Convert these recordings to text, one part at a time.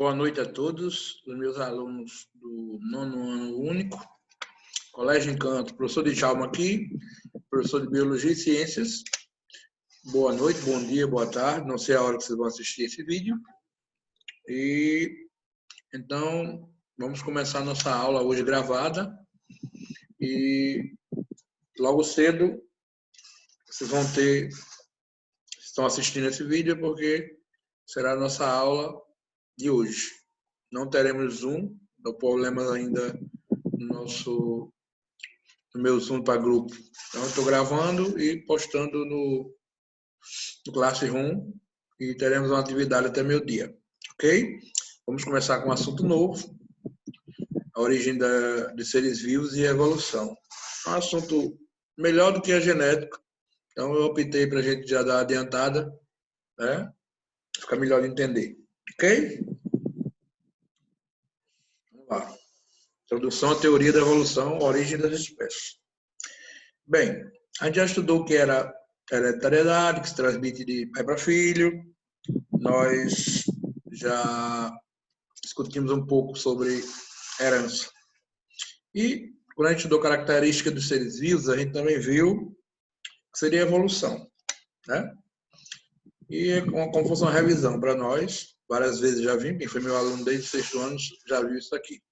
Boa noite a todos, os meus alunos do 9º ano único, Colégio Encanto, professor Djalma aqui, professor de Biologia e Ciências. Boa noite, bom dia, boa tarde, não sei a hora que vocês vão assistir esse vídeo. E então, vamos começar nossa aula hoje gravada. E logo cedo, vocês vão ter, estão assistindo esse vídeo porque será a nossa aula de hoje. Não teremos Zoom, deu problemas ainda no meu Zoom para grupo. Então, eu estou gravando e postando no Classroom e teremos uma atividade até meio-dia, ok? Vamos começar com um assunto novo, a origem de seres vivos e evolução. É um assunto melhor do que a genética, então eu optei para a gente já dar adiantada, né? Fica melhor de entender, ok? Vamos lá. Introdução à teoria da evolução, origem das espécies. Bem, a gente já estudou o que era hereditariedade, que se transmite de pai para filho. Nós já discutimos um pouco sobre herança. E quando a gente estudou características dos seres vivos, a gente também viu que seria evolução, né? E como fosse uma revisão para nós, várias vezes já vi, quem foi meu aluno desde os 6º ano já viu isso aqui.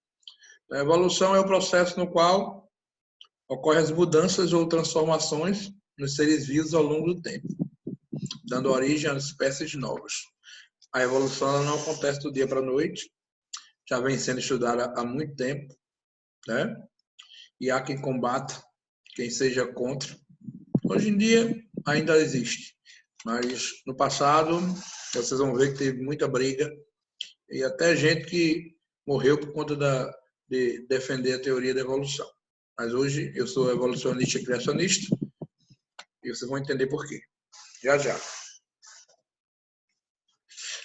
A evolução é o processo no qual ocorrem as mudanças ou transformações nos seres vivos ao longo do tempo, dando origem a espécies novas. A evolução ela não acontece do dia para a noite, já vem sendo estudada há muito tempo, né? E há quem combata, quem seja contra. Hoje em dia ainda existe, mas no passado vocês vão ver que teve muita briga e até gente que morreu por conta de defender a teoria da evolução. Mas hoje eu sou evolucionista e criacionista e vocês vão entender por quê. Já já.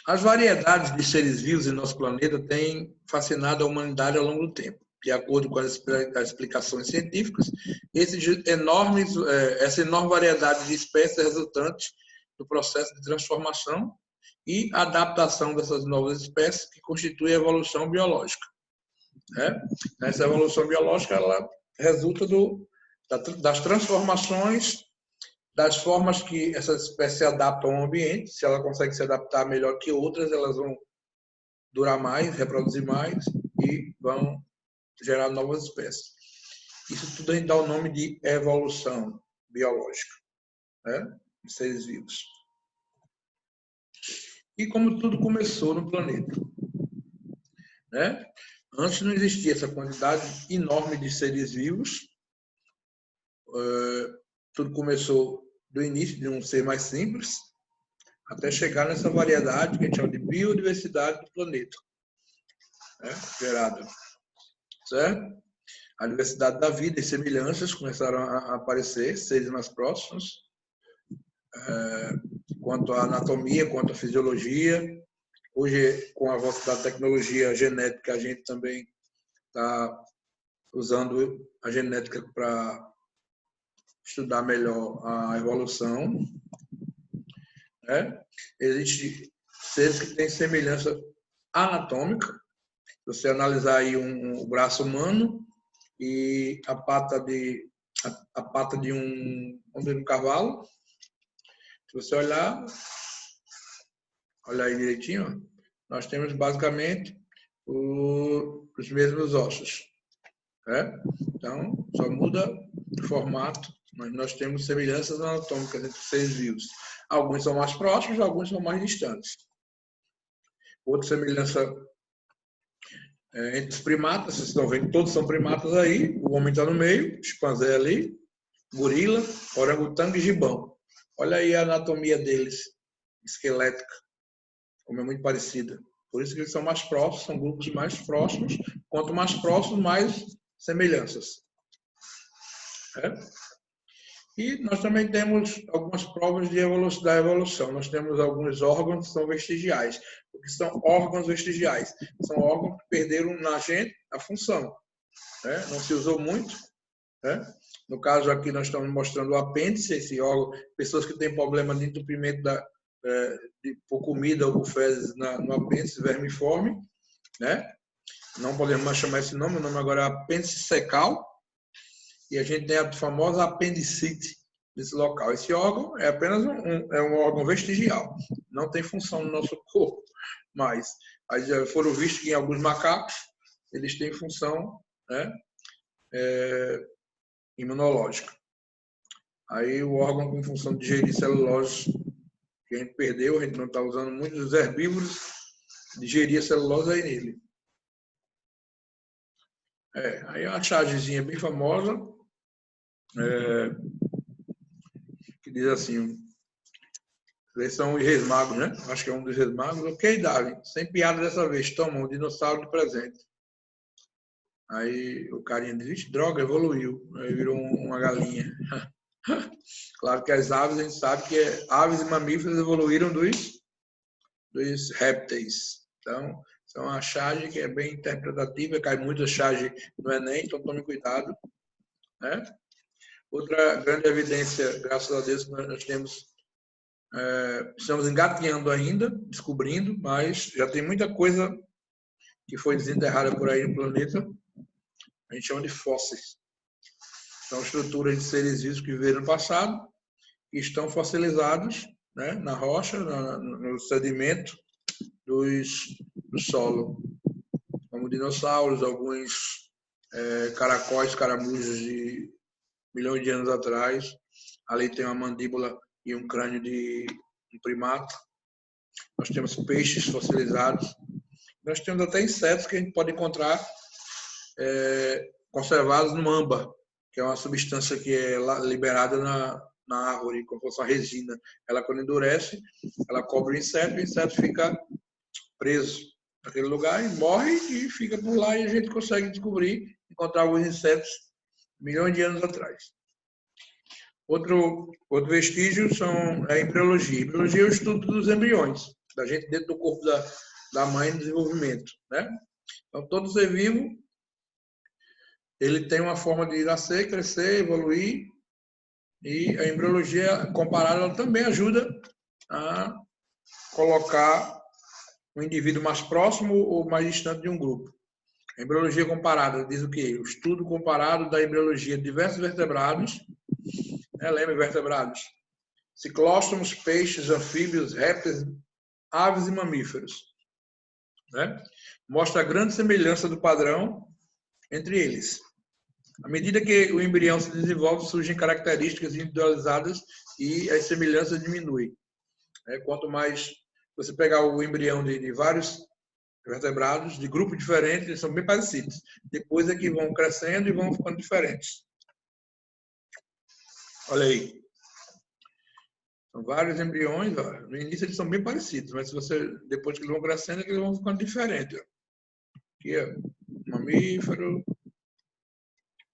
As variedades de seres vivos em nosso planeta têm fascinado a humanidade ao longo do tempo. De acordo com as explicações científicas, essa enorme variedade de espécies é resultante do processo de transformação e adaptação dessas novas espécies que constitui a evolução biológica. Essa evolução biológica ela resulta das transformações, das formas que essas espécies se adaptam ao ambiente. Se ela consegue se adaptar melhor que outras, elas vão durar mais, reproduzir mais e vão gerar novas espécies. Isso tudo a gente dá o nome de evolução biológica, né? De seres vivos. E como tudo começou no planeta, né? Antes não existia essa quantidade enorme de seres vivos. Tudo começou do início de um ser mais simples, até chegar nessa variedade que a gente chama de biodiversidade do planeta, né? Gerada, certo? A diversidade da vida e semelhanças começaram a aparecer, seres mais próximos, quanto à anatomia, quanto à fisiologia. Hoje, com a avanço da tecnologia genética, a gente também está usando a genética para estudar melhor a evolução, né? Existem seres que têm semelhança anatômica. Se você analisar aí um braço humano e a pata de um cavalo, se você olhar aí direitinho, ó, nós temos basicamente os mesmos ossos, né? Então, só muda o formato, mas nós temos semelhanças anatômicas entre os seres vivos. Alguns são mais próximos, alguns são mais distantes. Outra semelhança entre os primatas, vocês estão vendo que todos são primatas aí, o homem está no meio, o chimpanzé ali, gorila, orangotango e gibão. Olha aí a anatomia deles, esquelética, como é muito parecida. Por isso que eles são mais próximos, são grupos mais próximos. Quanto mais próximos, mais semelhanças. E nós também temos algumas provas da evolução. Nós temos alguns órgãos que são vestigiais. O que são órgãos vestigiais? São órgãos que perderam na gente a função, né? Não se usou muito, né? No caso aqui nós estamos mostrando o apêndice, esse órgão, pessoas que têm problema de entupimento por comida ou por fezes no apêndice vermiforme. né? Não podemos mais chamar esse nome, o nome agora é apêndice secal, e a gente tem a famosa apendicite nesse local. Esse órgão é apenas um órgão vestigial, não tem função no nosso corpo, mas já foram vistos que em alguns macacos eles têm função, né, imunológica. Aí o órgão com função de digerir celulose que a gente perdeu, a gente não está usando muito, os herbívoros, digerir a celulose aí nele. Aí é uma chargezinha bem famosa, que diz assim, eles são os reis magos, né? Acho que é um dos reis magos. Ok, Darwin, sem piada dessa vez, toma um dinossauro de presente. Aí o carinha diz, droga, evoluiu. Aí virou uma galinha. Claro que as aves, a gente sabe que aves e mamíferos evoluíram dos répteis. Então, é uma charge que é bem interpretativa, cai muita charge no Enem, então tome cuidado, né? Outra grande evidência, graças a Deus, que nós temos, estamos engateando ainda, descobrindo, mas já tem muita coisa que foi desenterrada por aí no planeta, a gente chama de fósseis. São estruturas de seres vivos que viveram no passado, que estão fossilizados, né, na rocha, no sedimento do solo, como dinossauros, alguns caracóis, caramujos de milhões de anos atrás. Ali tem uma mandíbula e um crânio de um primata. Nós temos peixes fossilizados. Nós temos até insetos que a gente pode encontrar conservados no âmbar, que é uma substância que é liberada na árvore, como se fosse uma resina. Ela, quando endurece, ela cobre o inseto fica preso naquele lugar e morre e fica por lá, e a gente consegue descobrir, encontrar alguns insetos milhões de anos atrás. Outro vestígio é a embriologia. A embriologia é o estudo dos embriões, da gente dentro do corpo da mãe no desenvolvimento, né? Então, todo ser vivo, ele tem uma forma de nascer, crescer, evoluir, e a embriologia comparada ela também ajuda a colocar o indivíduo mais próximo ou mais distante de um grupo. A embriologia comparada diz o quê? O estudo comparado da embriologia de diversos vertebrados, lembra vertebrados? Ciclóstomos, peixes, anfíbios, répteis, aves e mamíferos. Né? Mostra a grande semelhança do padrão entre eles. À medida que o embrião se desenvolve, surgem características individualizadas e as semelhanças diminuem. Quanto mais você pegar o embrião de vários vertebrados, de grupos diferentes, eles são bem parecidos. Depois é que vão crescendo e vão ficando diferentes. Olha aí. São vários embriões, ó. No início eles são bem parecidos, mas depois que eles vão crescendo, é que eles vão ficando diferentes. Aqui é um mamífero,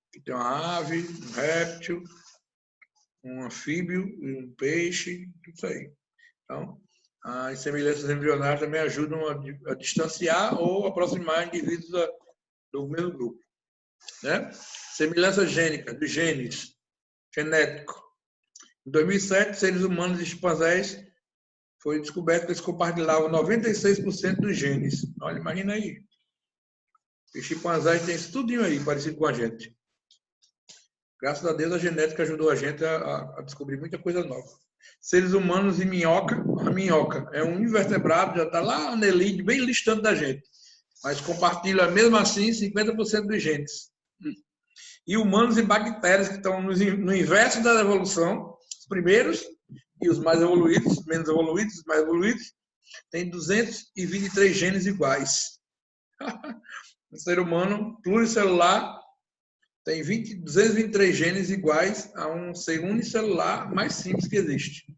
aqui tem uma ave, um réptil, um anfíbio, um peixe, tudo isso aí. Então, as semelhanças embrionárias também ajudam a distanciar ou aproximar indivíduos do mesmo grupo. Né? Semelhança gênica, dos genes, genético. Em 2007, seres humanos e chimpanzés foi descoberto que eles compartilhavam 96% dos genes. Olha, imagina aí. Os chimpanzés têm isso tudinho aí, parecido com a gente. Graças a Deus, a genética ajudou a gente a descobrir muita coisa nova. Seres humanos e minhoca. A minhoca é um invertebrado, já está lá na elite, bem distante da gente. Mas compartilha, mesmo assim, 50% dos genes. E humanos e bactérias, que estão no inverso da evolução, os primeiros e os mais evoluídos, menos evoluídos, os mais evoluídos, têm 223 genes iguais. O ser humano pluricelular tem 223 genes iguais a um ser unicelular mais simples que existe.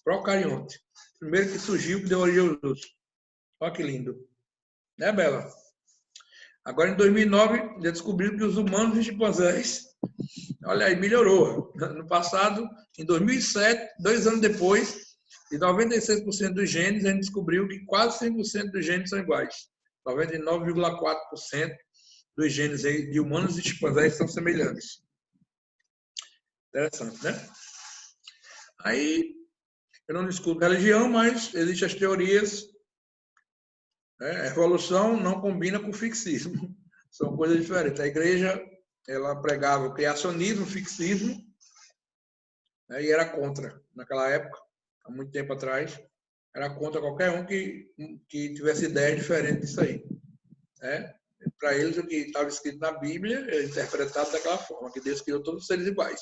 Procarionte. Primeiro que surgiu, que deu origem aos outros. Olha que lindo. Né, Bela? Agora, em 2009, já descobriram que os humanos e chimpanzés, olha aí, melhorou. No passado, em 2007, 2 anos depois, de 96% dos genes, a gente descobriu que quase 100% dos genes são iguais. 99,4% dos genes de humanos e chimpanzés são semelhantes. Interessante, né? Aí, eu não discuto religião, mas existem as teorias A evolução não combina com o fixismo. São coisas diferentes. A igreja, ela pregava o criacionismo, o fixismo, né, e era contra. Naquela época, há muito tempo atrás, era contra qualquer um que tivesse ideia diferente disso aí. Né? Para eles, o que estava escrito na Bíblia é interpretado daquela forma, que Deus criou todos os seres iguais.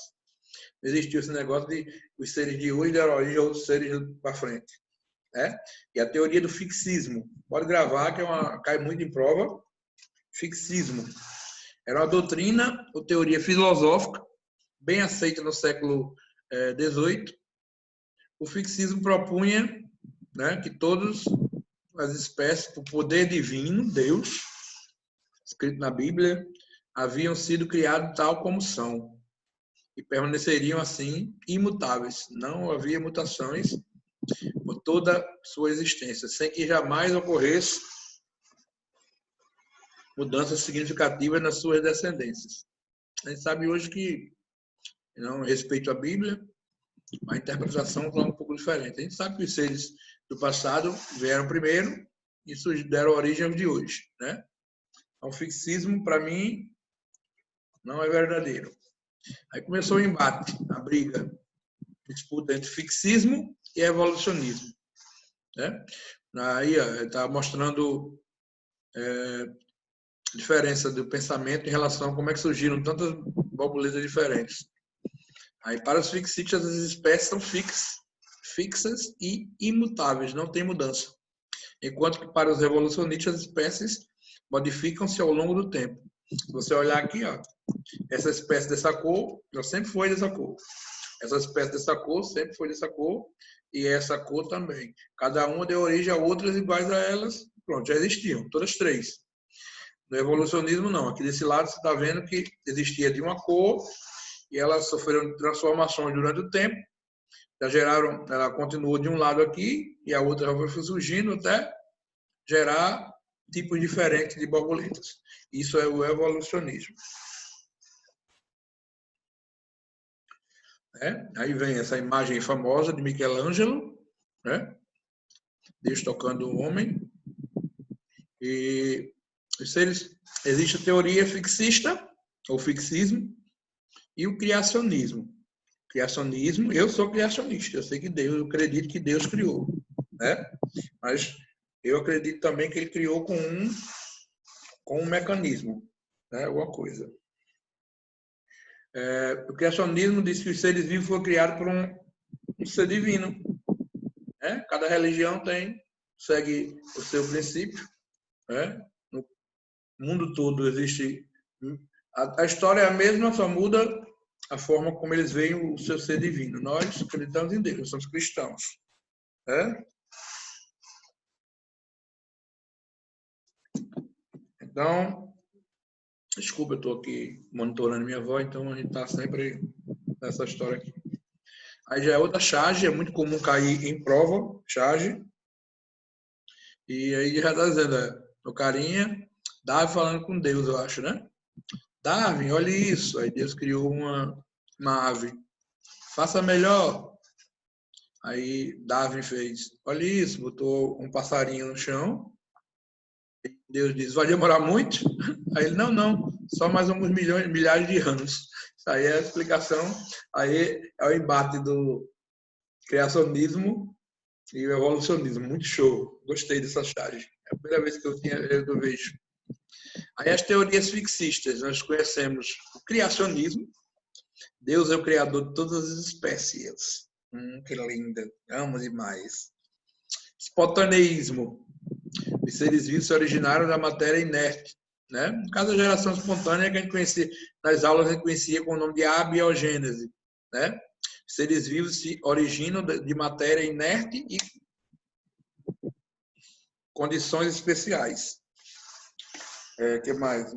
Não existiu esse negócio de os seres de hoje deram origem a outros seres para frente. Né? E a teoria do fixismo. Pode gravar, que cai muito em prova. Fixismo. Era uma doutrina ou teoria filosófica, bem aceita no século XVIII. O fixismo propunha, né, que todas as espécies, por poder divino, Deus, escrito na Bíblia, haviam sido criados tal como são e permaneceriam assim imutáveis. Não havia mutações por toda sua existência, sem que jamais ocorresse mudanças significativas nas suas descendências. A gente sabe hoje que, não respeito à Bíblia, a interpretação é um pouco diferente. A gente sabe que os seres do passado vieram primeiro e deram origem aos de hoje. Né? Então, o fixismo, para mim, não é verdadeiro. Aí começou o embate, a briga, a disputa entre fixismo e evolucionismo. Né? Aí está mostrando a diferença do pensamento em relação a como é que surgiram tantas borboletas diferentes. Aí, para os fixistas, as espécies são fixas e imutáveis, não tem mudança. Enquanto que para os evolucionistas, as espécies modificam-se ao longo do tempo. Se você olhar aqui, ó, essa espécie dessa cor, ela sempre foi dessa cor. Essa espécie dessa cor sempre foi dessa cor e essa cor também. Cada uma deu origem a outras iguais a elas. Pronto, já existiam, todas três. No evolucionismo, não. Aqui desse lado, você está vendo que existia de uma cor e elas sofreram transformações durante o tempo. Já geraram, ela continuou de um lado aqui e a outra já foi surgindo até gerar tipos diferentes de borboletas. Isso é o evolucionismo. Aí vem essa imagem famosa de Michelangelo, né? Deus tocando o homem. E os seres, existe a teoria fixista, ou fixismo, e o criacionismo. Criacionismo, eu sou criacionista, eu sei que Deus, eu acredito que Deus criou, né? Mas eu acredito também que ele criou com um mecanismo, né? Alguma coisa. O criacionismo diz que os seres vivos foram criados por um ser divino. Né? Cada religião segue o seu princípio. Né? No mundo todo existe... A história é a mesma, só muda a forma como eles veem o seu ser divino. Nós acreditamos em Deus, somos cristãos. Né? Então, desculpa, eu estou aqui monitorando minha voz, então a gente está sempre nessa história aqui. Aí já é outra charge, é muito comum cair em prova, charge. E aí já está dizendo, o carinha, Darwin falando com Deus, eu acho, né? Darwin, olha isso. Aí Deus criou uma ave. Faça melhor. Aí Darwin fez, olha isso, botou um passarinho no chão. Deus diz, vai demorar muito? Aí ele, não, só mais alguns milhares de anos. Isso aí é a explicação, aí é o embate do criacionismo e o evolucionismo. Muito show, gostei dessa charge. É a primeira vez que eu vejo. Aí as teorias fixistas, nós conhecemos o criacionismo, Deus é o criador de todas as espécies. Que linda, amo demais. Espontaneísmo, os seres vivos se originaram da matéria inerte. Né? No caso da geração espontânea, que a gente conhecia, nas aulas a gente conhecia com o nome de abiogênese. Né? Os seres vivos se originam de matéria inerte e condições especiais. Que mais?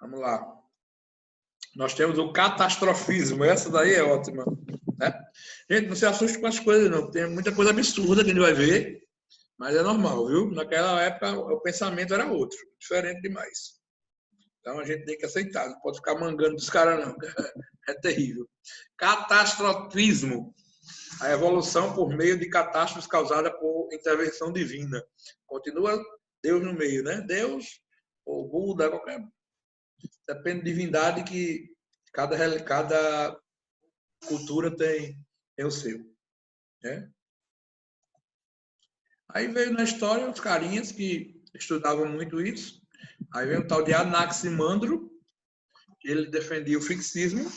Vamos lá. Nós temos o catastrofismo. Essa daí é ótima. Né? Gente, não se assuste com as coisas, não. Tem muita coisa absurda que a gente vai ver, mas é normal, viu? Naquela época, o pensamento era outro, diferente demais. Então, a gente tem que aceitar. Não pode ficar mangando dos caras, não. É terrível. Catastrofismo. A evolução por meio de catástrofes causadas por intervenção divina. Continua Deus no meio, né? Deus, ou Buda, qualquer... Depende da divindade que cada cultura tem o seu. Né? Aí veio na história os carinhas que estudavam muito isso. Aí veio o tal de Anaximandro, ele defendia o fixismo.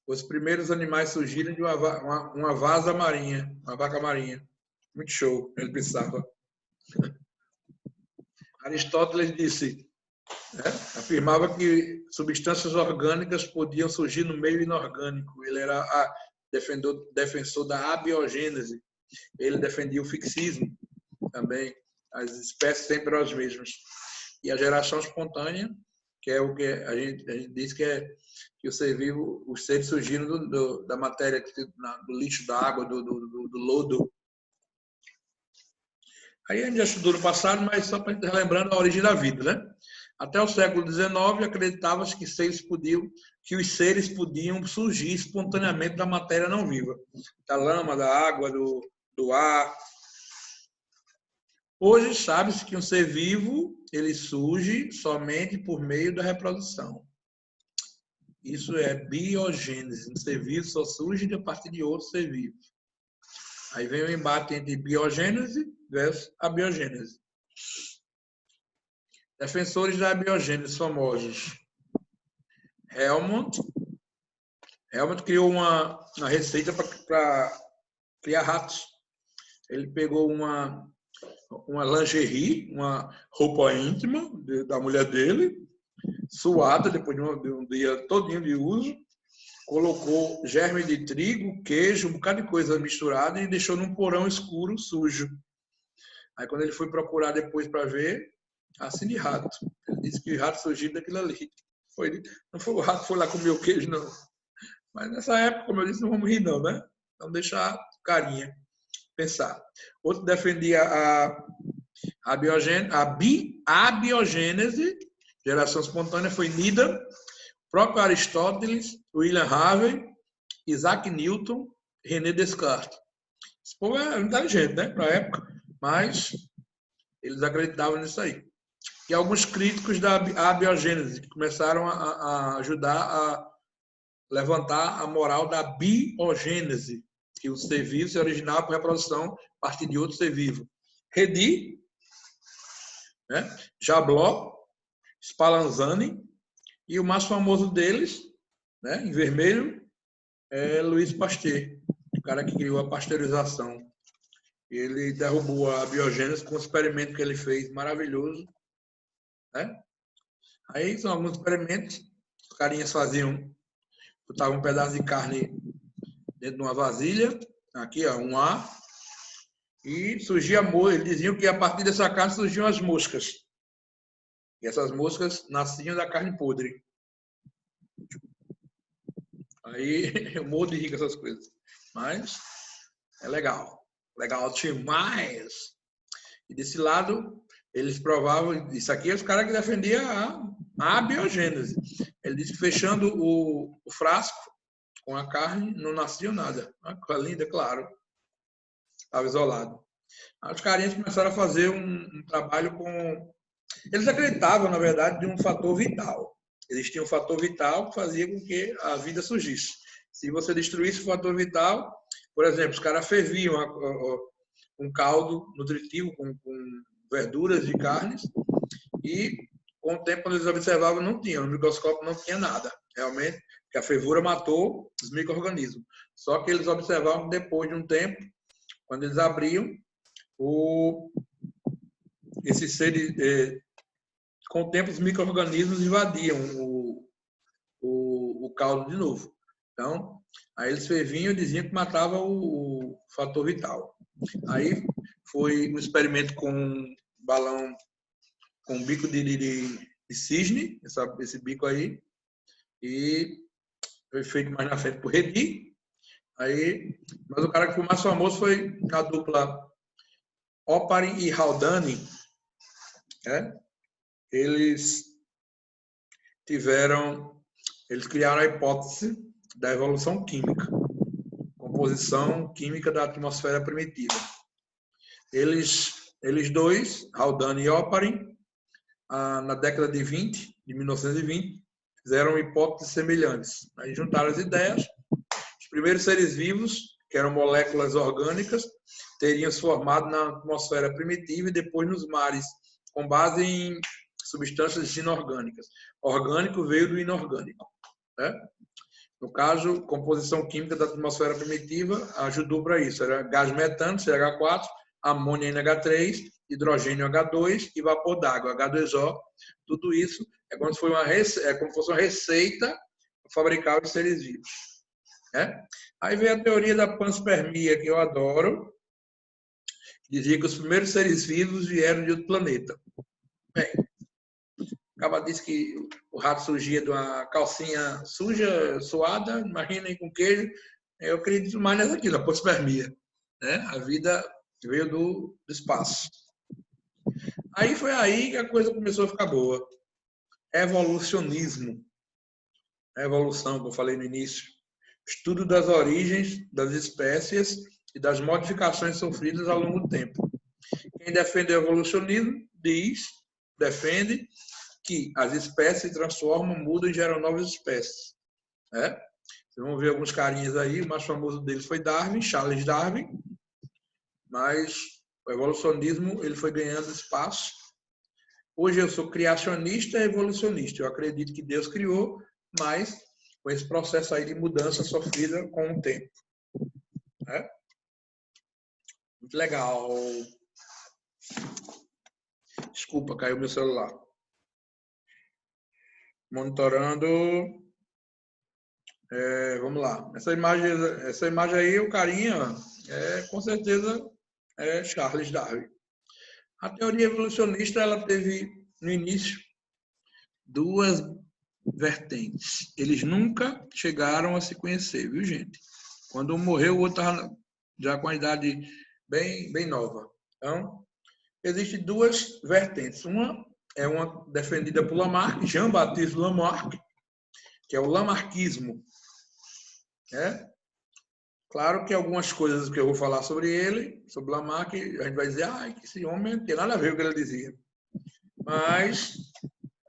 Os primeiros animais surgiram de uma vaca marinha. Muito show, ele pensava. Aristóteles disse, né, afirmava que substâncias orgânicas podiam surgir no meio inorgânico. Ele era defensor da abiogênese. Ele defendia o fixismo também. As espécies sempre eram as mesmas. E a geração espontânea, que é o que a gente diz que é que o ser vivo, os seres surgiram da matéria, do lixo, da água, do lodo. Aí a gente já estudou no passado, mas só para relembrando a origem da vida, né? Até o século XIX, acreditava-se que os seres podiam surgir espontaneamente da matéria não viva, da lama, da água, do ar. Hoje sabe-se que um ser vivo ele surge somente por meio da reprodução. Isso é biogênese. Um ser vivo só surge a partir de outro ser vivo. Aí vem o embate entre biogênese versus abiogênese. Defensores da biogênese famosos. Helmont criou uma receita para criar ratos. Ele pegou uma lingerie, uma roupa íntima da mulher dele, suada depois de um dia todinho de uso, colocou germe de trigo, queijo, um bocado de coisa misturada e deixou num porão escuro, sujo. Aí quando ele foi procurar depois para ver, assim de rato. Ele disse que o rato surgiu daquilo ali. Não foi o rato que foi lá comer o queijo, não. Mas nessa época, como eu disse, não vamos rir não, né? Vamos deixar carinha pensar. Outro defendia a abiogênese, geração espontânea, foi Needham, próprio Aristóteles, William Harvey, Isaac Newton, René Descartes. Esse povo é inteligente, né, para a época, mas eles acreditavam nisso aí. E alguns críticos da abiogênese, que começaram a ajudar a levantar a moral da biogênese, que o ser vivo se originava por reprodução a partir de outro ser vivo. Redi, né? Jablot, Spallanzani, e o mais famoso deles, né, em vermelho, é Louis Pasteur, o cara que criou a pasteurização. Ele derrubou a biogênese com um experimento que ele fez maravilhoso. Né? Aí são alguns experimentos. Os carinhas botavam um pedaço de carne dentro de uma vasilha, aqui ó, um A, e surgia mosca. Eles diziam que a partir dessa carne surgiam as moscas. E essas moscas nasciam da carne podre. Aí eu morro de rir com essas coisas. Mas é legal. Legal demais. E desse lado, eles provavam, isso aqui é os caras que defendiam a biogênese. Ele disse que fechando o frasco com a carne, não nascia nada. Uma coisa linda, claro. Estava isolado. Aí os carinhas começaram a fazer um trabalho com... Eles acreditavam, na verdade, de um fator vital. Existia um fator vital que fazia com que a vida surgisse. Se você destruísse o fator vital, por exemplo, os caras ferviam um caldo nutritivo com verduras e carnes e com o tempo, quando eles observavam, não tinha. No microscópio não tinha nada. Realmente, porque a fervura matou os micro-organismos. Só que eles observavam que depois de um tempo, quando eles abriam, esses seres, com o tempo, os micro-organismos invadiam o caldo de novo. Então, aí eles ferviam e diziam que matava o fator vital. Aí foi um experimento com um balão com um bico de cisne, esse bico aí, e foi feito mais na frente por Redi. Aí, mas o cara que foi mais famoso foi a dupla Oparin e Haldane. Né? Eles criaram a hipótese da evolução química. composição química da atmosfera primitiva. Eles dois, Haldane e Oparin, na década de 1920, fizeram hipóteses semelhantes. Aí juntaram as ideias. Os primeiros seres vivos, que eram moléculas orgânicas, teriam se formado na atmosfera primitiva e depois nos mares, com base em substâncias inorgânicas. Orgânico veio do inorgânico, né? No caso, composição química da atmosfera primitiva ajudou para isso. Era gás metano, CH4, amônia NH3, hidrogênio H2 e vapor d'água, H2O. Tudo isso é como se fosse uma receita para fabricar os seres vivos, né? Aí vem a teoria da panspermia, que eu adoro. Dizia que os primeiros seres vivos vieram de outro planeta. Bem, acaba disse que o rato surgia de uma calcinha suja, suada, imaginem, com queijo. Eu acredito mais nessa aqui, na panspermia, né? A vida veio do espaço. Aí foi aí que a coisa começou a ficar boa. Evolucionismo. A evolução, como eu falei no início. Estudo das origens das espécies e das modificações sofridas ao longo do tempo. Quem defende o evolucionismo defende que as espécies se transformam, mudam e geram novas espécies, né? Vocês vão ver alguns carinhas aí, o mais famoso deles foi Darwin, Charles Darwin, mas o evolucionismo ele foi ganhando espaço. Hoje eu sou criacionista e evolucionista. Eu acredito que Deus criou, mas com esse processo aí de mudança sofrida com o tempo, né? Muito legal. Desculpa, caiu meu celular. Monitorando. Vamos lá. Essa imagem aí, o carinha, com certeza é Charles Darwin. A teoria evolucionista ela teve no início duas vertentes. Eles nunca chegaram a se conhecer, viu, gente? Quando um morreu, o outro estava já com a idade bem nova. Então, existem duas vertentes. Uma é uma defendida por Lamarck, Jean-Baptiste Lamarck, que é o lamarquismo. Claro que algumas coisas que eu vou falar sobre ele, sobre Lamarck, a gente vai dizer que esse homem não tem nada a ver com o que ele dizia. Mas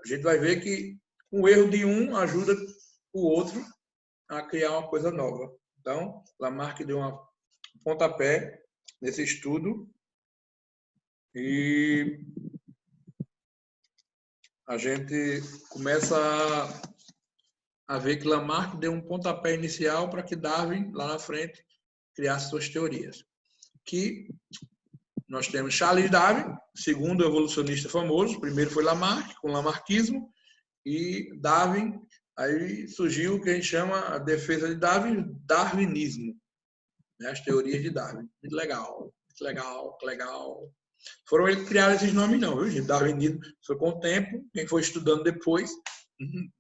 a gente vai ver que o erro de um ajuda o outro a criar uma coisa nova. Então, Lamarck deu um pontapé nesse estudo e a gente começa a ver que Lamarck deu um pontapé inicial para que Darwin, lá na frente, criasse suas teorias. Que nós temos Charles Darwin, segundo evolucionista famoso, primeiro foi Lamarck, com o lamarquismo, e Darwin, aí surgiu o que a gente chama a defesa de Darwin, darwinismo, né? As teorias de Darwin. Muito legal, muito legal, muito legal. Foram eles que criaram esses nomes não, viu, gente? Darwinismo foi com o tempo, quem foi estudando depois,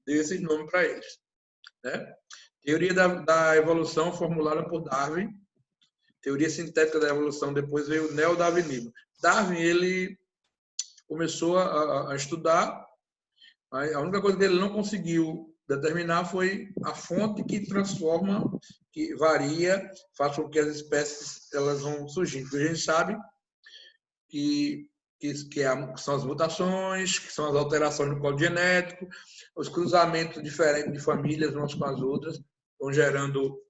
deu esses nomes para eles, né? Teoria da evolução formulada por Darwin. Teoria sintética da evolução, depois veio o neodarwinismo. Darwin, ele começou a estudar, a única coisa que ele não conseguiu determinar foi a fonte que transforma, que varia, faz com que as espécies elas vão surgindo. A gente sabe que são as mutações, que são as alterações no código genético, os cruzamentos diferentes de famílias umas com as outras, vão gerando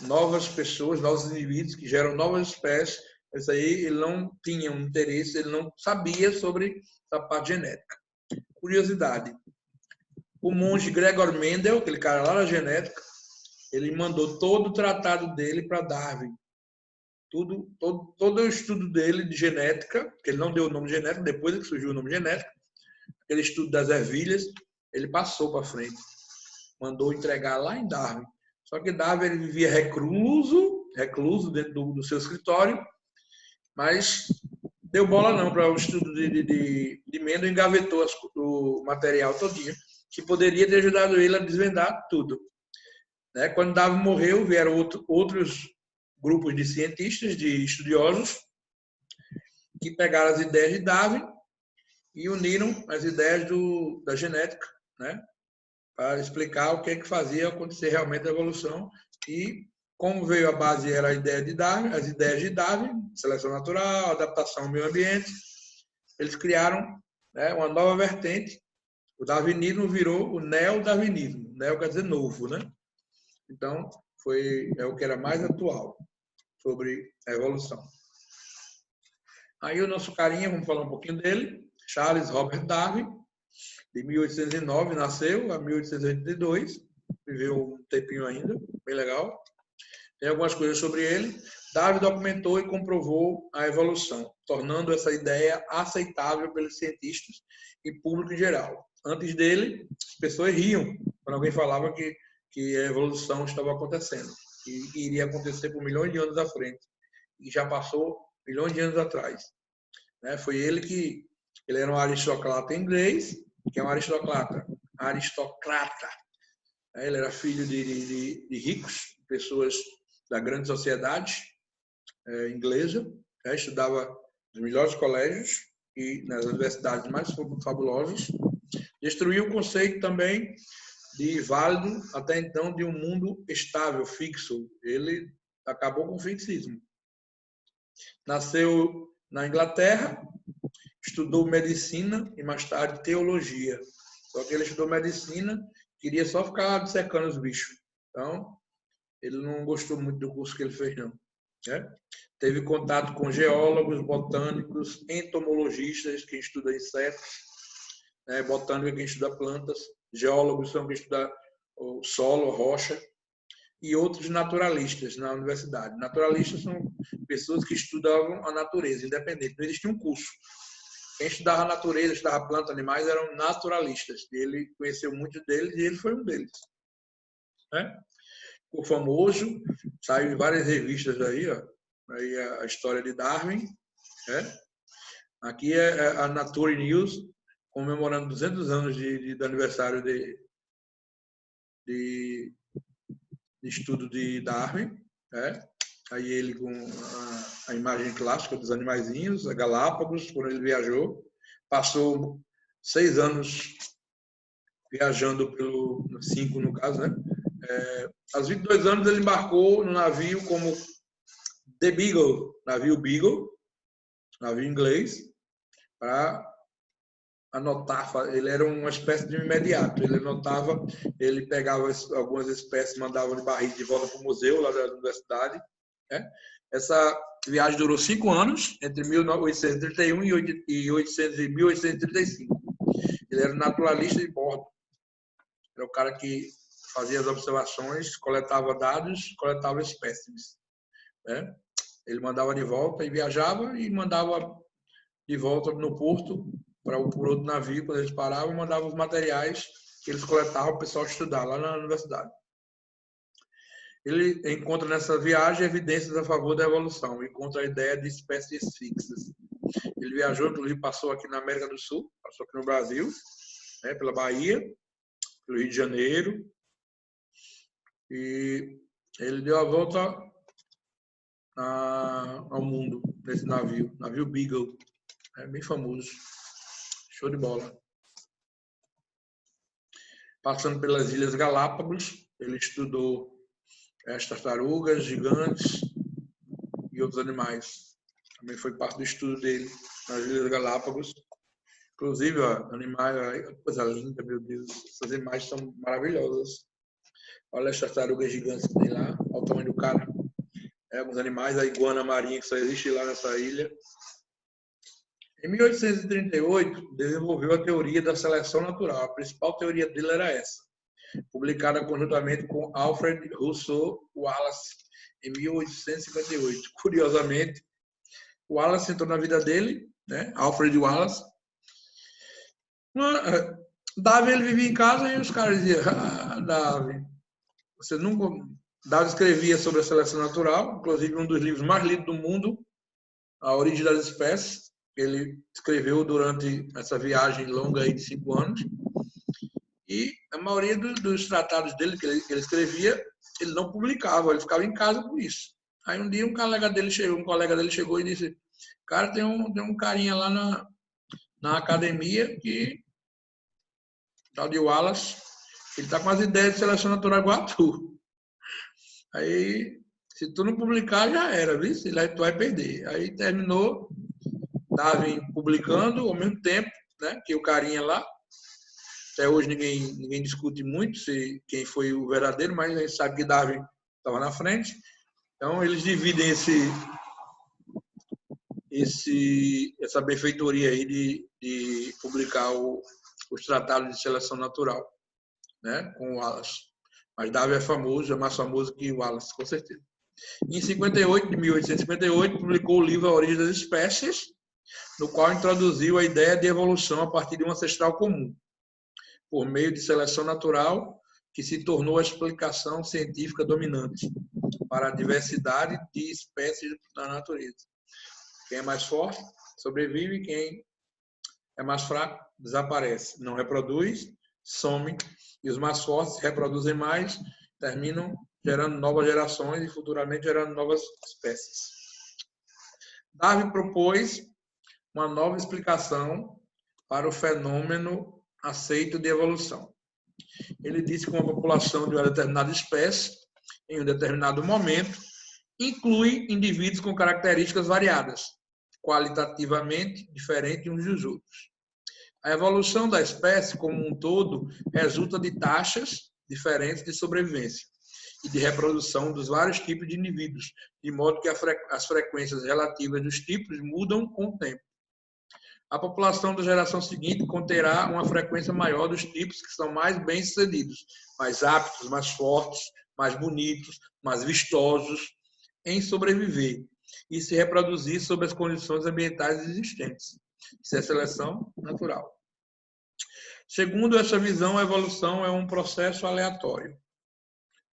novas pessoas, novos indivíduos que geram novas espécies. Isso aí ele não tinha um interesse, ele não sabia sobre essa parte genética. Curiosidade, o monge Gregor Mendel, aquele cara lá da genética, ele mandou todo o tratado dele para Darwin. Todo o estudo dele de genética, que ele não deu o nome genético, depois que surgiu o nome genético, aquele estudo das ervilhas, ele passou para frente. Mandou entregar lá em Darwin. Só que Darwin ele vivia recluso dentro do seu escritório, mas deu bola não para o estudo de Mendel, engavetou o material todinho, que poderia ter ajudado ele a desvendar tudo. Né? Quando Darwin morreu, vieram outros grupos de cientistas, de estudiosos, que pegaram as ideias de Darwin e uniram as ideias da genética, né? Para explicar o que é que fazia acontecer realmente a evolução. E Como veio a base era a ideia de Darwin, as ideias de Darwin, seleção natural, adaptação ao meio ambiente, eles criaram, né, uma nova vertente. O darwinismo virou o neodarwinismo. Neo quer dizer novo, né? Então, é o que era mais atual sobre a evolução. Aí o nosso carinha, vamos falar um pouquinho dele, Charles Robert Darwin, de 1809, nasceu, a 1882, viveu um tempinho ainda, bem legal. Tem algumas coisas sobre ele. Darwin documentou e comprovou a evolução, tornando essa ideia aceitável pelos cientistas e público em geral. Antes dele, as pessoas riam quando alguém falava que a evolução estava acontecendo, que iria acontecer por milhões de anos à frente, e já passou milhões de anos atrás. Foi ele era um aristocrata inglês, que é um aristocrata. Ele era filho de ricos, pessoas da grande sociedade inglesa, estudava nos melhores colégios e nas universidades mais fabulosas. Destruiu o conceito também de válido, até então, de um mundo estável, fixo. Ele acabou com o fixismo. Nasceu na Inglaterra, estudou medicina e mais tarde teologia. Só que ele estudou medicina, queria só ficar dissecando os bichos. Então, ele não gostou muito do curso que ele fez, não. Teve contato com geólogos, botânicos, entomologistas, quem estuda insetos, botânica, quem estuda plantas, geólogos são quem estuda o solo, a rocha, e outros naturalistas na universidade. Naturalistas são pessoas que estudavam a natureza, independente. Não existia um curso. Quem estudava a natureza, estudava plantas, animais, eram naturalistas. Ele conheceu muitos deles e ele foi um deles. Ficou famoso, saiu em várias revistas aí, ó. Aí a história de Darwin. Aqui é a Nature News, comemorando 200 anos do aniversário de estudo de Darwin. Aí ele com a imagem clássica dos animaizinhos, a Galápagos, quando ele viajou. Passou 6 anos viajando 5 no caso, né? Aos 22 anos ele embarcou no navio como The Beagle, navio Beagle, navio inglês, para anotar. Ele era uma espécie de imediato. Ele anotava, ele pegava algumas espécies, mandava de barriga de volta para o museu lá da universidade. Essa viagem durou 5 anos, entre 1831 e 1835. Ele era naturalista de bordo. Era o cara que fazia as observações, coletava dados, coletava espécimes. Ele mandava de volta e viajava e mandava de volta no porto por outro navio, quando eles paravam, mandava os materiais que eles coletavam para o pessoal estudar lá na universidade. Ele encontra nessa viagem evidências a favor da evolução, encontra a ideia de espécies fixas. Ele viajou, inclusive passou aqui na América do Sul, passou aqui no Brasil, pela Bahia, pelo Rio de Janeiro, e ele deu a volta ao mundo nesse navio Beagle, bem famoso, show de bola. Passando pelas Ilhas Galápagos, ele estudou as tartarugas gigantes e outros animais. Também foi parte do estudo dele nas Ilhas Galápagos. Inclusive, animais, coisa linda, meu Deus. Essas imagens são maravilhosas. Olha as tartarugas gigantes que tem lá, olha o tamanho do cara. Alguns animais, a iguana marinha que só existe lá nessa ilha. Em 1838, desenvolveu a teoria da seleção natural. A principal teoria dele era essa, publicada conjuntamente com Alfred Russel Wallace, em 1858. Curiosamente, Wallace entrou na vida dele, Alfred Wallace. Darwin, ele vivia em casa e os caras diziam, Darwin, você nunca... Darwin escrevia sobre a seleção natural, inclusive um dos livros mais lidos do mundo, A Origem das Espécies. Ele escreveu durante essa viagem longa aí de 5 anos. E a maioria dos tratados dele que ele escrevia, ele não publicava, ele ficava em casa por isso. Aí um dia um colega dele chegou e disse, cara, tem um carinha lá na academia que tal de Wallace, ele tá com as ideias de seleção natural igual a tu. Aí Se tu não publicar, já era, viu? Tu vai perder. Aí terminou Darwin publicando ao mesmo tempo, né? Que o carinha lá. Até hoje ninguém discute muito quem foi o verdadeiro, mas a gente sabe que Darwin estava na frente. Então, eles dividem essa benfeitoria aí de publicar os tratados de seleção natural, né, com o Wallace. Mas Darwin é famoso, é mais famoso que o Wallace, com certeza. Em 1858, publicou o livro A Origem das Espécies, no qual introduziu a ideia de evolução a partir de um ancestral comum, por meio de seleção natural, que se tornou a explicação científica dominante para a diversidade de espécies da natureza. Quem é mais forte sobrevive, quem é mais fraco desaparece, não reproduz, some, e os mais fortes reproduzem mais, terminam gerando novas gerações e futuramente gerando novas espécies. Darwin propôs uma nova explicação para o fenômeno aceito de evolução. Ele disse que uma população de uma determinada espécie, em um determinado momento, inclui indivíduos com características variadas, qualitativamente diferentes uns dos outros. A evolução da espécie como um todo resulta de taxas diferentes de sobrevivência e de reprodução dos vários tipos de indivíduos, de modo que as frequências relativas dos tipos mudam com o tempo. A população da geração seguinte conterá uma frequência maior dos tipos que são mais bem-sucedidos, mais aptos, mais fortes, mais bonitos, mais vistosos em sobreviver e se reproduzir sob as condições ambientais existentes. Isso é seleção natural. Segundo essa visão, a evolução é um processo aleatório.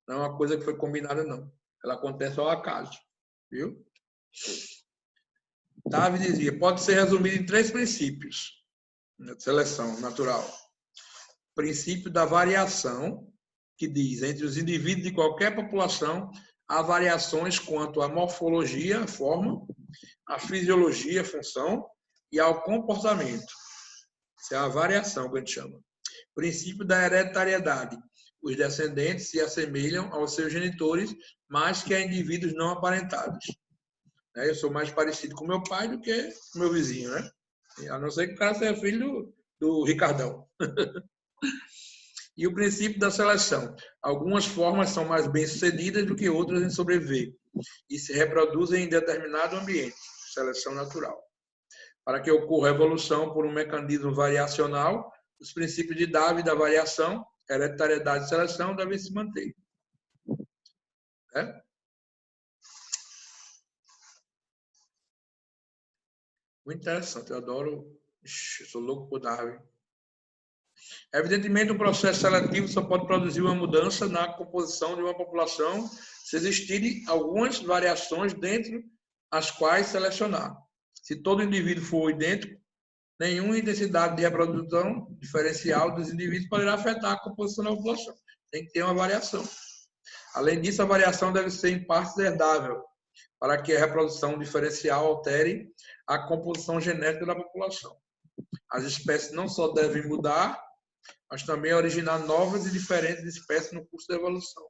Não é uma coisa que foi combinada, não. Ela acontece ao acaso. Viu? Darwin dizia, pode ser resumido em 3 princípios de seleção natural. O princípio da variação, que diz, entre os indivíduos de qualquer população, há variações quanto à morfologia, a forma, à fisiologia, a função, e ao comportamento. Isso é a variação que a gente chama. Princípio da hereditariedade. Os descendentes se assemelham aos seus genitores mais que a indivíduos não aparentados. Eu sou mais parecido com meu pai do que com meu vizinho, né? A não ser que o cara seja filho do Ricardão. E o princípio da seleção. Algumas formas são mais bem-sucedidas do que outras em sobreviver e se reproduzem em determinado ambiente, seleção natural. Para que ocorra a evolução por um mecanismo variacional, os princípios de Darwin da variação, hereditariedade e seleção devem se manter. Muito interessante, eu adoro, eu sou louco por Darwin. Evidentemente, um processo seletivo só pode produzir uma mudança na composição de uma população se existirem algumas variações dentro as quais selecionar. Se todo indivíduo for idêntico, nenhuma intensidade de reprodução diferencial dos indivíduos poderá afetar a composição da população. Tem que ter uma variação. Além disso, a variação deve ser em partes herdável, para que a reprodução diferencial altere a composição genética da população. As espécies não só devem mudar, mas também originar novas e diferentes espécies no curso da evolução.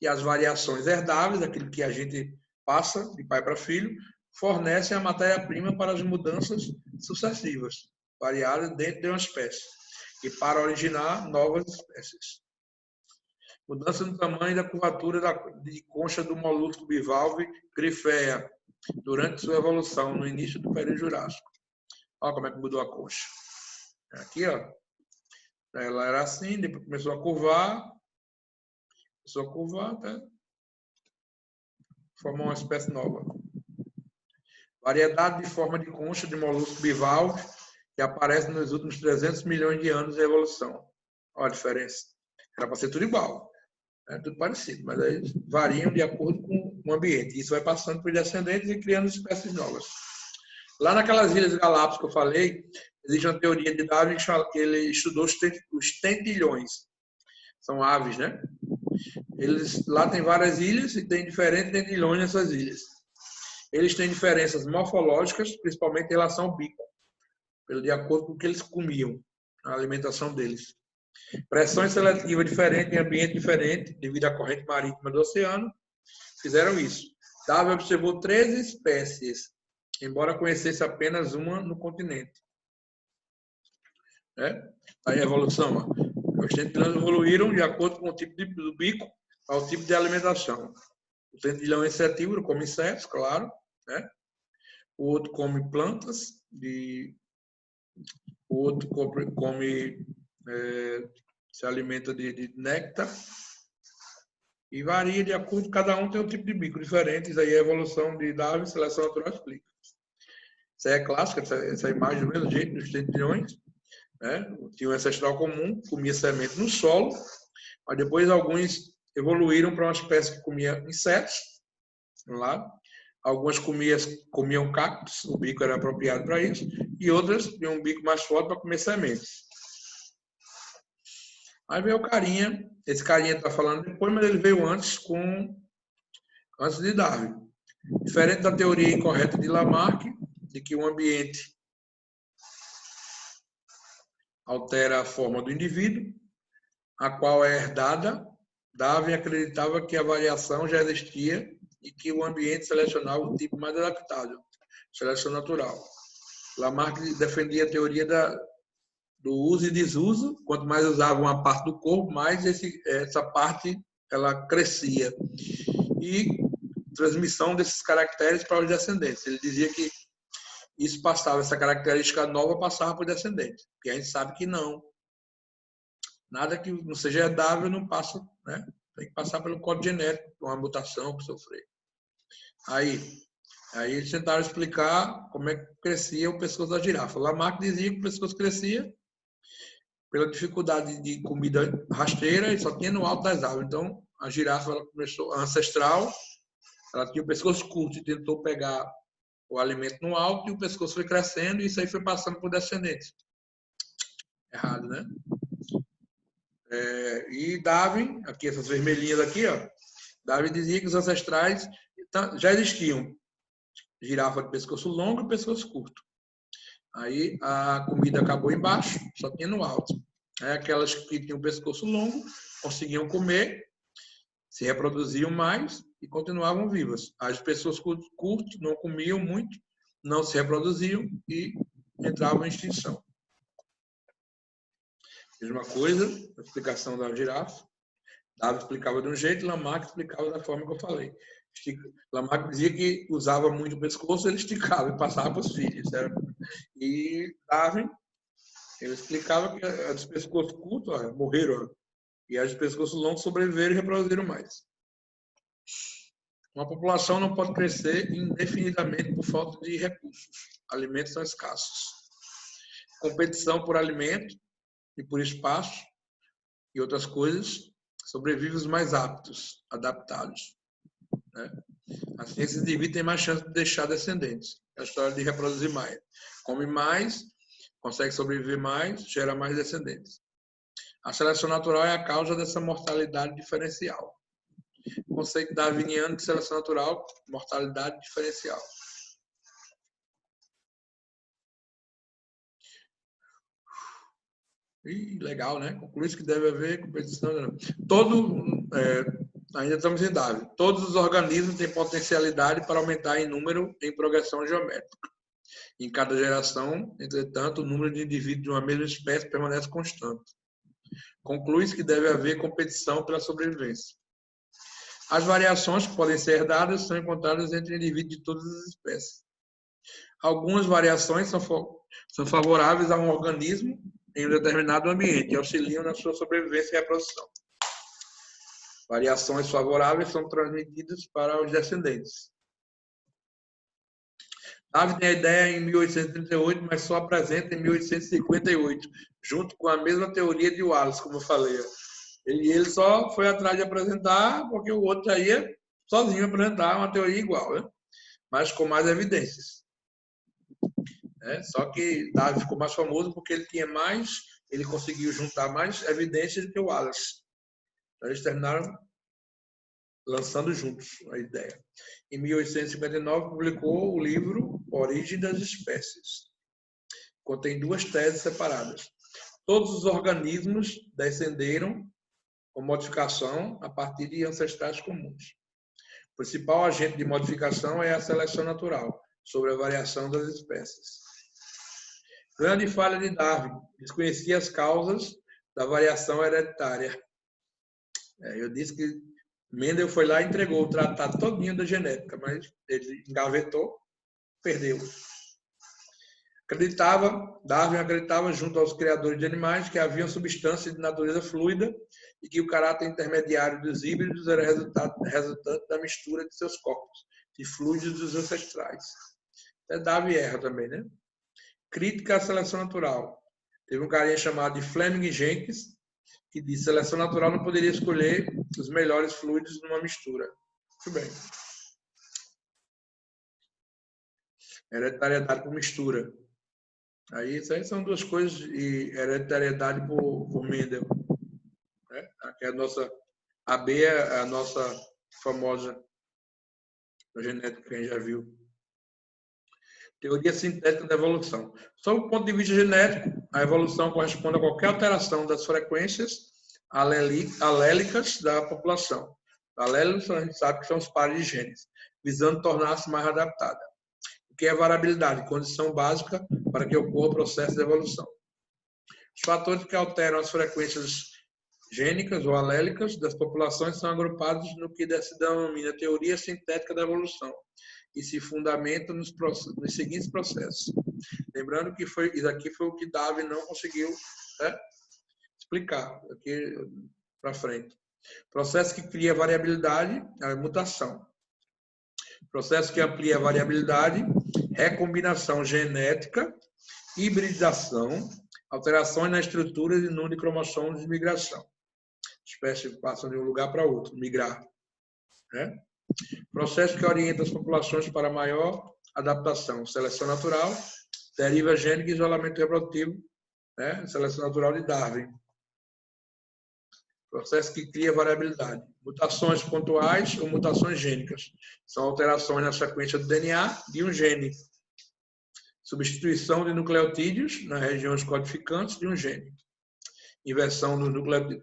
E as variações herdáveis, aquilo que a gente passa de pai para filho, fornecem a matéria-prima para as mudanças sucessivas, variadas dentro de uma espécie, e para originar novas espécies. Mudança no tamanho e da curvatura de concha do molusco bivalve Gryphea durante sua evolução, no início do período Jurássico. Olha como é que mudou a concha. Aqui, ó. Ela era assim, depois começou a curvar, até formar uma espécie nova. Variedade de forma de concha de molusco bivalve que aparece nos últimos 300 milhões de anos de evolução. Olha a diferença. Era para ser tudo igual. Tudo parecido, mas aí variam de acordo com o ambiente. Isso vai passando por descendentes e criando espécies novas. Lá naquelas Ilhas Galápagos que eu falei, existe uma teoria de Darwin que ele estudou os tentilhões. São aves, né? Lá tem várias ilhas e tem diferentes tentilhões nessas ilhas. Eles têm diferenças morfológicas, principalmente em relação ao bico, de acordo com o que eles comiam, a alimentação deles. Pressões seletivas diferentes em ambiente diferente, devido à corrente marítima do oceano, fizeram isso. Darwin observou 13 espécies, embora conhecesse apenas uma no continente. Aí a evolução. Os dentilhões evoluíram de acordo com o tipo do bico ao tipo de alimentação. O dentilhão é insetívoro, come insetos, claro. Né? O outro come plantas, o outro se alimenta de néctar. E varia de acordo, cada um tem um tipo de bico diferente. Isso aí é a evolução de Darwin, seleção natural explica. Isso aí é clássica, essa imagem do mesmo jeito dos dentilhões. Né? Tinha um ancestral comum, comia semente no solo, mas depois alguns evoluíram para uma espécie que comia insetos, lá. Algumas comiam cactos, o bico era apropriado para isso, e outras tinham um bico mais forte para comer sementes. Aí veio o carinha, esse carinha está falando depois, mas ele veio antes de Darwin. Diferente da teoria incorreta de Lamarck, de que o ambiente altera a forma do indivíduo, a qual é herdada, Darwin acreditava que a variação já existia e que o ambiente selecionava o tipo mais adaptável, seleção natural. Lamarck defendia a teoria do uso e desuso. Quanto mais usava uma parte do corpo, mais essa parte ela crescia. E transmissão desses caracteres para os descendentes. Ele dizia que isso passava, essa característica nova passava para os descendentes. Porque a gente sabe que não. Nada que não seja herdável não passa, né? Tem que passar pelo código genético, uma mutação que sofrer. Aí eles tentaram explicar como é que crescia o pescoço da girafa. Lamarck dizia que o pescoço crescia pela dificuldade de comida rasteira e só tinha no alto das árvores. Então, a girafa ela começou ancestral, ela tinha o pescoço curto e tentou pegar o alimento no alto e o pescoço foi crescendo e isso aí foi passando por descendentes. Errado, né? E Darwin, aqui essas vermelhinhas aqui, ó, Darwin dizia que os ancestrais já existiam girafa de pescoço longo e pescoço curto. Aí a comida acabou embaixo, só tinha no alto. Aí aquelas que tinham pescoço longo conseguiam comer, se reproduziam mais e continuavam vivas. As pessoas curtas não comiam muito, não se reproduziam e entravam em extinção. Mesma coisa, a explicação da girafa. Darwin explicava de um jeito, Lamarck explicava da forma que eu falei. Lamarck dizia que usava muito o pescoço, ele esticava e passava para os filhos. Certo? E Darwin, ele explicava que as de pescoço curto morreram e as de pescoço longo sobreviveram e reproduziram mais. Uma população não pode crescer indefinidamente por falta de recursos. Alimentos são escassos. Competição por alimento e por espaço e outras coisas, sobrevivem os mais aptos, adaptados. Né? Assim, esses indivíduos têm mais chance de deixar descendentes. É a história de reproduzir mais. Come mais, consegue sobreviver mais, gera mais descendentes. A seleção natural é a causa dessa mortalidade diferencial. O conceito darwiniano de seleção natural, mortalidade diferencial. Legal, né? Conclui-se que deve haver competição. Ainda estamos em Darwin. Todos os organismos têm potencialidade para aumentar em número em progressão geométrica. Em cada geração, entretanto, o número de indivíduos de uma mesma espécie permanece constante. Conclui-se que deve haver competição pela sobrevivência. As variações que podem ser herdadas são encontradas entre indivíduos de todas as espécies. Algumas variações são favoráveis a um organismo em um determinado ambiente e auxiliam na sua sobrevivência e reprodução. Variações favoráveis são transmitidas para os descendentes. Darwin tem a ideia em 1838, mas só apresenta em 1858, junto com a mesma teoria de Wallace, como eu falei. Ele só foi atrás de apresentar, porque o outro já ia sozinho apresentar uma teoria igual, né? Mas com mais evidências. Só que Darwin ficou mais famoso porque ele conseguiu juntar mais evidências do que o Wallace. Então, eles terminaram lançando juntos a ideia. Em 1859, publicou o livro Origem das Espécies. Contém 2 teses separadas. Todos os organismos descenderam com modificação a partir de ancestrais comuns. O principal agente de modificação é a seleção natural, sobre a variação das espécies. Grande falha de Darwin, desconhecia as causas da variação hereditária. Eu disse que Mendel foi lá e entregou o tratado todinho da genética, mas ele engavetou, perdeu. Darwin acreditava, junto aos criadores de animais, que havia substância de natureza fluida e que o caráter intermediário dos híbridos era resultante da mistura de seus corpos, de fluidos dos ancestrais. Darwin erra também, né? Crítica à seleção natural. Teve um carinha chamado de Fleming Jenkins, que disse que a seleção natural não poderia escolher os melhores fluidos numa mistura. Muito bem. Hereditariedade por mistura. Aí, isso aí são duas coisas, e hereditariedade por Mendel. Né? Aqui a B é a nossa famosa genética que a gente já viu. Teoria sintética da evolução. Sob o ponto de vista genético, a evolução corresponde a qualquer alteração das frequências alélicas da população. Alélicos, a gente sabe que são os pares de genes, visando tornar-se mais adaptada. O que é variabilidade? Condição básica para que ocorra o processo de evolução. Os fatores que alteram as frequências gênicas ou alélicas das populações são agrupados no que se denomina teoria sintética da evolução e se fundamentam nos seguintes processos. Lembrando que isso aqui foi o que Darwin não conseguiu, né, explicar aqui para frente. Processo que cria variabilidade, a mutação. Processo que amplia a variabilidade, recombinação genética, hibridização, alterações na estrutura e número de cromossomos de migração. Espécies passam de um lugar para outro, migrar. Né? Processo que orienta as populações para maior adaptação, seleção natural, deriva gênica e isolamento reprodutivo, né? Seleção natural de Darwin. Processo que cria variabilidade. Mutações pontuais ou mutações gênicas. São alterações na sequência do DNA de um gene. Substituição de nucleotídeos nas regiões codificantes de um gene. Inversão do nucleotídeo.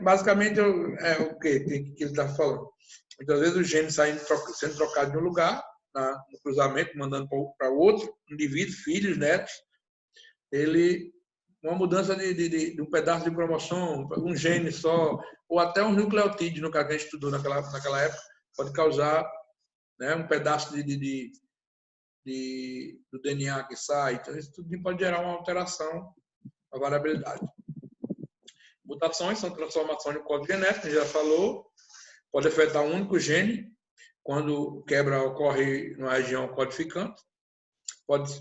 Basicamente, o que ele está falando. Muitas vezes o gene sendo trocado de um lugar, no cruzamento, mandando para outro indivíduo, filhos, netos, uma mudança de um pedaço de cromossomo, um gene só, ou até um nucleotídeo, no caso que a gente estudou naquela época, pode causar, né, um pedaço do DNA que sai. Então, isso tudo pode gerar uma alteração, uma variabilidade. Mutações são transformações no código genético, a gente já falou, pode afetar um único gene, quando quebra ocorre numa região codificante, pode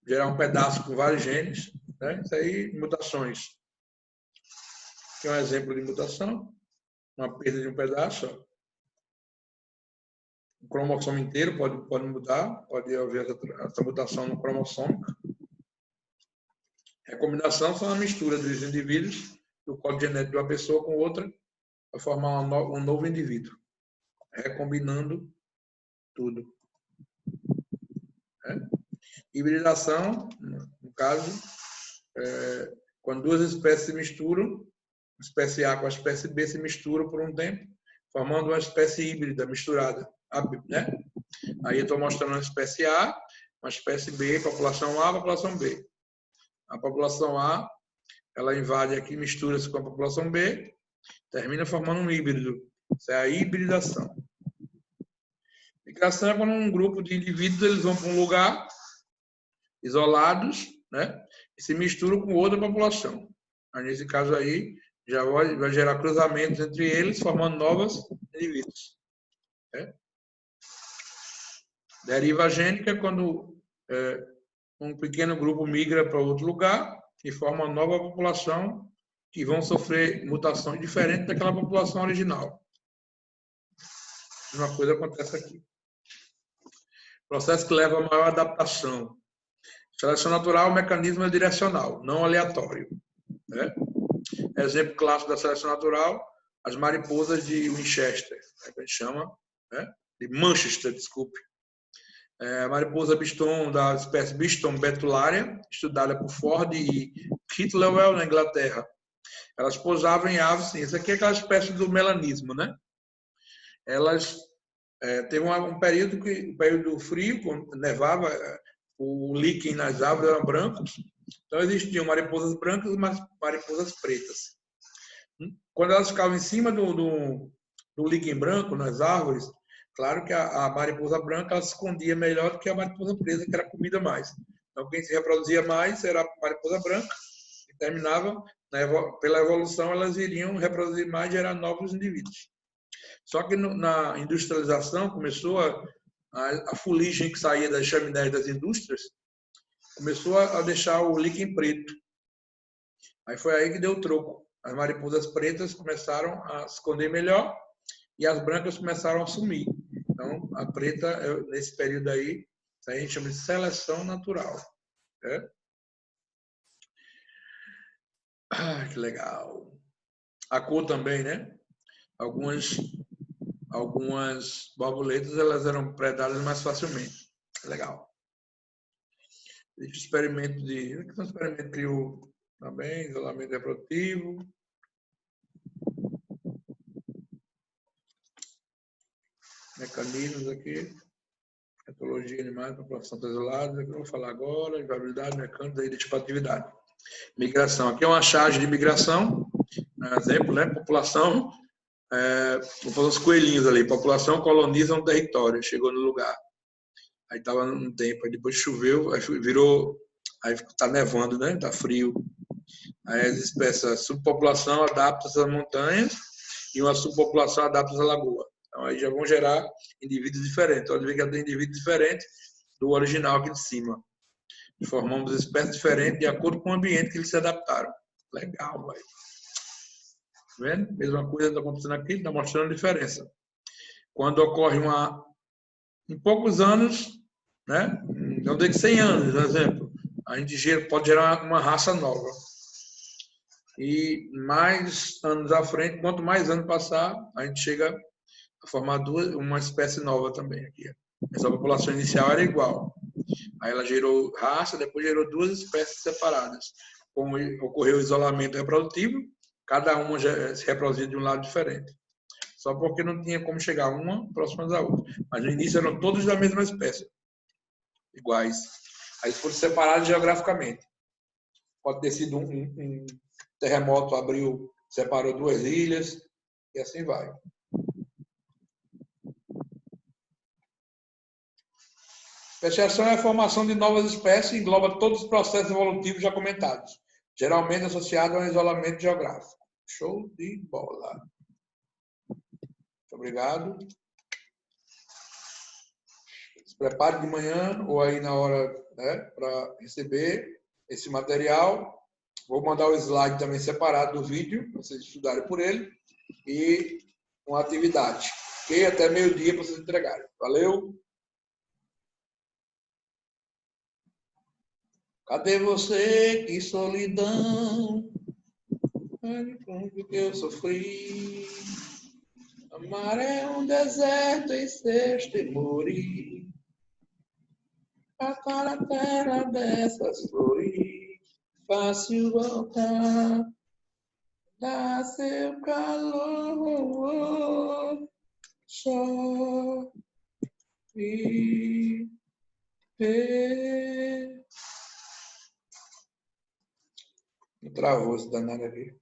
gerar um pedaço com vários genes, né? Isso aí, mutações. Aqui é um exemplo de mutação, uma perda de um pedaço. O cromossomo inteiro pode mudar, pode haver essa mutação no cromossomo. Recombinação são a mistura dos indivíduos, do código genético de uma pessoa com outra, para formar um novo indivíduo. Recombinando tudo. Hibridação, no caso, quando duas espécies se misturam, a espécie A com a espécie B se misturam por um tempo, formando uma espécie híbrida, misturada. Né? Aí eu estou mostrando uma espécie A, uma espécie B, população A, população B. A população A, ela invade aqui, mistura-se com a população B, termina formando um híbrido. Isso é a hibridação. Migração é quando um grupo de indivíduos eles vão para um lugar isolados, né, e se misturam com outra população. Aí, nesse caso aí, já vai gerar cruzamentos entre eles, formando novos indivíduos. Né? Deriva gênica é quando um pequeno grupo migra para outro lugar e forma uma nova população que vão sofrer mutações diferentes daquela população original. Uma coisa acontece aqui. Processo que leva a maior adaptação. Seleção natural, o mecanismo é direcional, não aleatório. Né? Exemplo clássico da seleção natural, as mariposas de Winchester, que a gente chama, né? De Manchester, desculpe. A mariposa biston, da espécie Biston betularia, estudada por Ford e Kittlewell, na Inglaterra. Elas pousavam em aves, sim. Isso aqui é aquela espécie do melanismo, né? Elas teve um período o período frio, quando nevava, o líquen nas árvores eram brancos, então existiam mariposas brancas e mariposas pretas. Quando elas ficavam em cima do líquen branco nas árvores, claro que a mariposa branca ela se escondia melhor do que a mariposa preta, que era comida mais. Então, quem se reproduzia mais era a mariposa branca, e terminava, pela evolução, elas iriam reproduzir mais e gerar novos indivíduos. Só que na industrialização começou a fuligem que saía das chaminés das indústrias, começou a deixar o líquen preto. Aí foi aí que deu o troco. As mariposas pretas começaram a se esconder melhor e as brancas começaram a sumir. Então, a preta, nesse período aí, a gente chama de seleção natural. Né? Ah, que legal. A cor também, né? Algumas borboletas elas eram predadas mais facilmente. Legal. Experimento criou também, isolamento reprodutivo. Mecanismos aqui. Etologia de animais, população isolada, que eu vou falar agora, viabilidade, mecânica, identificatividade. Migração. Aqui é uma charge de migração, exemplo, né? População, vou fazer os coelhinhos ali, população coloniza um território, chegou no lugar. Aí estava um tempo, aí depois choveu, aí virou, aí está nevando, né? Está frio. Aí as espécies, a subpopulação adapta-se às montanhas e uma subpopulação adapta-se à lagoa. Então aí já vão gerar indivíduos diferentes. Pode ver que tem indivíduos diferentes do original aqui de cima. Formamos espécies diferentes de acordo com o ambiente que eles se adaptaram. Legal, velho. Tá vendo? Mesma coisa está acontecendo aqui, está mostrando a diferença. Quando ocorre em poucos anos, né? Não digo 100 anos, por exemplo, a gente pode gerar uma raça nova. E mais anos à frente, quanto mais anos passar, a gente chega a formar uma espécie nova também aqui. Essa população inicial era igual. Aí ela gerou raça, depois gerou duas espécies separadas. Como ocorreu o isolamento reprodutivo, cada uma já se reproduzia de um lado diferente. Só porque não tinha como chegar uma próxima da outra. Mas no início eram todos da mesma espécie. Iguais. Aí foram separados geograficamente. Pode ter sido um terremoto, separou duas ilhas, e assim vai. Especiação é a formação de novas espécies e engloba todos os processos evolutivos já comentados, geralmente associado a um isolamento geográfico. Show de bola. Muito obrigado. Se prepare de manhã ou aí na hora, né, para receber esse material. Vou mandar o slide também separado do vídeo, para vocês estudarem por ele, e uma atividade. Ok? Até meio-dia para vocês entregarem. Valeu! Cadê você? Que solidão, que eu sofri. Amar é um deserto em sexto e morir. Passar a terra dessas flores, fácil voltar, dá seu calor, só viver. Travou esse danado aqui.